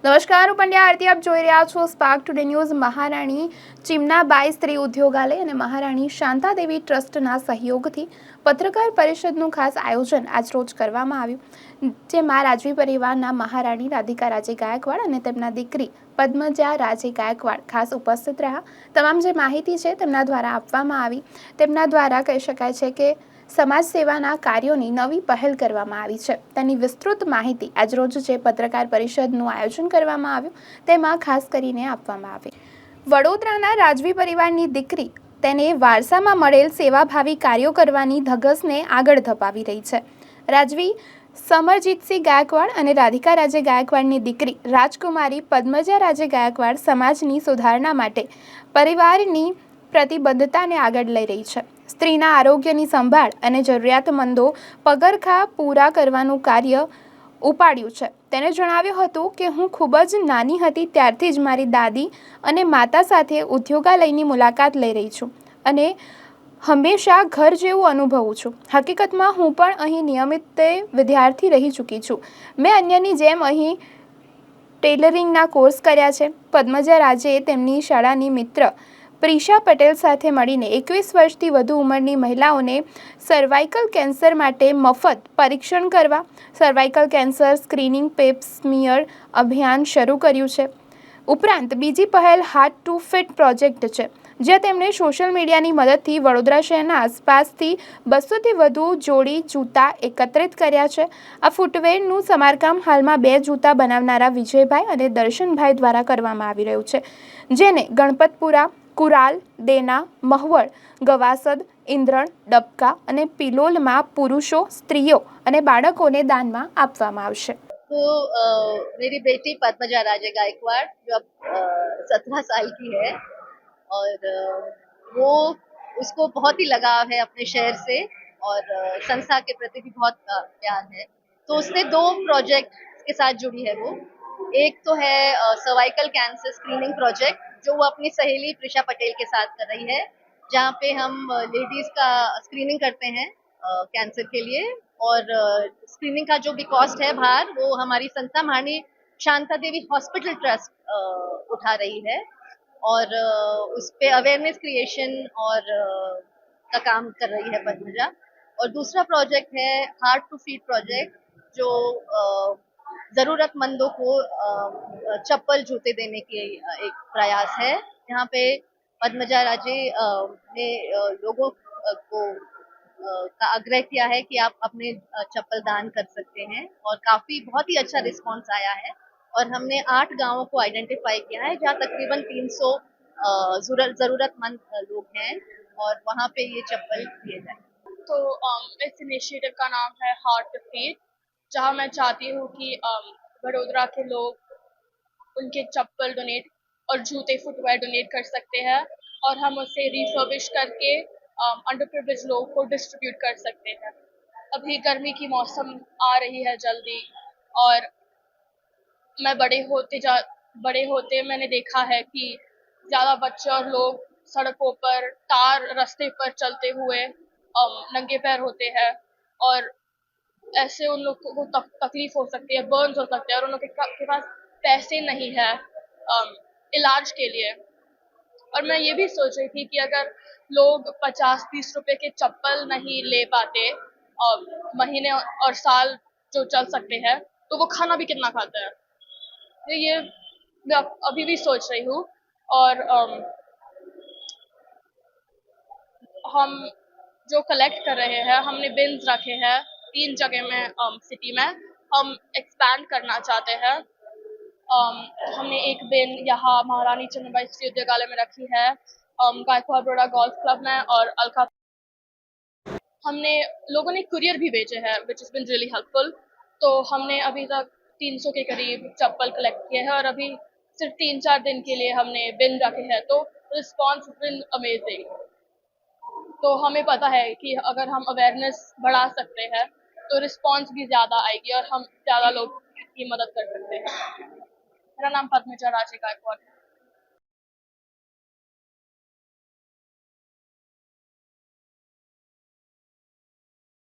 નમસ્કાર, હું પંડ્યા આરતી. આપ જોઈ રહ્યા છો સ્પાર્ક ટુડે ન્યૂઝ. મહારાણી ચિમનાબાઈ સ્ત્રી ઉદ્યોગાલય અને મહારાણી શાંતાદેવી ટ્રસ્ટના સહયોગથી પત્રકાર પરિષદનું ખાસ આયોજન આજરોજ કરવામાં આવ્યું, જેમાં રાજવી પરિવારના મહારાણી રાધિકા રાજે ગાયકવાડ અને તેમના દીકરી પદ્મજા રાજે ગાયકવાડ ખાસ ઉપસ્થિત રહ્યા. તમામ જે માહિતી છે તેમના દ્વારા આપવામાં આવી. તેમના દ્વારા કહી શકાય છે કે સમાજ સેવાના કાર્યોની નવી પહેલ કરવામાં આવી છે, તેની વિસ્તૃત માહિતી આજરોજ જે પત્રકાર પરિષદનું આયોજન કરવામાં આવ્યું તેમાં ખાસ કરીને આપવામાં આવી. વડોદરાના રાજવી પરિવારની દીકરી તેને વારસામાં મળેલ સેવાભાવી કાર્યો કરવાની ધગશને આગળ ધપાવી રહી છે. રાજવી સમરજીતસિંહ ગાયકવાડ અને રાધિકા રાજે ગાયકવાડની દીકરી રાજકુમારી પદ્મજા રાજે ગાયકવાડ સમાજની સુધારણા માટે પરિવારની પ્રતિબદ્ધતાને આગળ લઈ રહી છે. સ્ત્રીના આરોગ્યની સંભાળ અને જરૂરિયાતમંદો પગરખાં પૂરા કરવાનું કાર્ય ઉપાડ્યું છે. તેને જણાવ્યું હતું કે હું ખૂબ જ નાની હતી ત્યારથી જ મારી દાદી અને માતા સાથે ઉદ્યોગાલયની મુલાકાત લઈ રહી છું અને હંમેશા ઘર જેવું અનુભવું છું. હકીકતમાં હું પણ અહીં નિયમિત વિદ્યાર્થી રહી ચૂકી છું. મેં અન્યની જેમ અહીં ટેલરિંગના કોર્સ કર્યા છે. પદ્મજા રાજે તેમની શાળાની મિત્ર પ્રિશા પટેલ સાથે મળીને 21 વર્ષથી વધુ ઉંમરની મહિલાઓને સર્વાઇકલ કેન્સર માટે મફત પરીક્ષણ કરવા સર્વાઇકલ કેન્સર સ્ક્રીનિંગ પેપ સ્મિયર અભિયાન શરૂ કર્યું છે. ઉપરાંત બીજી પહેલ હાર્ટ ટુ ફિટ પ્રોજેક્ટ છે, જ્યાં તેમણે સોશિયલ મીડિયાની મદદથી વડોદરા શહેરના આસપાસથી 200થી વધુ જોડી જૂતા એકત્રિત કર્યા છે. આ ફૂટવેરનું સમારકામ હાલમાં 2 જૂતા બનાવનારા વિજયભાઈ અને દર્શનભાઈ દ્વારા કરવામાં આવી રહ્યું છે, જેને ગણપતપુરા, કુરાલ, દેના, મહવડ, ગવાસદ, ઇન્દ્રણ, ડબકા અને પિલોલમાં પુરુષો, સ્ત્રીઓ અને બાળકોને દાનમાં આપવામાં આવશે. तो मेरी बेटी पद्मजा राजे गायकवाड़ जो अब 17 साल की है और वो उसको बहुत ही लगाव है अपने शहर से और संस्था के प्रति भी बहुत प्यार है. तो उसने 2 प्रोजेक्ट के साथ जुड़ी है. वो एक तो है सर्वाइकल कैंसर स्क्रीनिंग प्रोजेक्ट जो वो अपनी सहेली प्रिशा पटेल के साथ कर रही है, जहाँ पे हम लेडीज का स्क्रीनिंग करते हैं कैंसर के लिए और स्क्रीनिंग का जो भी कॉस्ट है बाहर वो हमारी संस्था महारानी शांता देवी हॉस्पिटल ट्रस्ट उठा रही है और उस पे अवेयरनेस क्रिएशन और का काम कर रही है पद्मजा. और दूसरा प्रोजेक्ट है हार्ट टू फीट प्रोजेक्ट जो ज़रूरतमंदों को चप्पल जूते देने की एक प्रयास है. यहाँ पे पद्मजा राजे ने लोगों को का आग्रह किया है कि आप अपने चप्पल दान कर सकते हैं और काफ़ी बहुत ही अच्छा रिस्पांस आया है और हमने 8 गांवों को आइडेंटिफाई किया है जहाँ तकरीबन 300 ज़रूरतमंद लोग हैं और वहाँ पे ये चप्पल दिए जाए. तो इस इनिशिएटिव का नाम है हार्ट टू फीट, जहाँ मैं चाहती हूँ कि वडोदरा के लोग उनके चप्पल डोनेट और जूते फुटवेयर डोनेट कर सकते हैं और हम उसे रिफर्बिश करके अंडर प्रिविलेज लोगों को डिस्ट्रीब्यूट कर सकते हैं. अभी गर्मी की मौसम आ रही है जल्दी और मैं बड़े होते मैंने देखा है कि ज़्यादा बच्चे और लोग सड़कों पर तार रास्ते पर चलते हुए नंगे पैर होते हैं और ऐसे उन लोग को तकलीफ हो सकती है, बर्न्स हो सकते हैं और उन लोग के पास पैसे नहीं है इलाज के लिए. और मैं ये भी सोच रही थी कि अगर लोग 50-30 रुपए के चप्पल नहीं ले पाते महीने और साल जो चल सकते हैं, तो वो खाना भी कितना खाते हैं. तो ये मैं अभी भी सोच रही हूँ और हम जो कलेक्ट कर रहे हैं, हमने बिन्स रखे हैं 3 जगह में सिटी में. हम एक्सपैंड करना चाहते हैं. हमने एक बिन यहाँ महारानी चंद्रबाई स्त्री उद्योगालय में रखी है, गायकवाड़ बड़ोड़ा गोल्फ क्लब में और अलका. हमने लोगों ने कुरियर भी भेजे हैं which is been really helpful. तो हमने अभी तक 300 के करीब चप्पल कलेक्ट किए हैं और अभी सिर्फ 3-4 दिन के लिए हमने बिन रखे हैं. तो रिस्पॉन्स बिन अमेजिंग. तो हमें पता है कि अगर हम अवेयरनेस बढ़ा सकते हैं तो रिस्पॉन्स भी ज़्यादा आएगी और हम ज़्यादा लोग की मदद कर सकते हैं. मेरा नाम पद्मजा राजे गायकवाड़ है.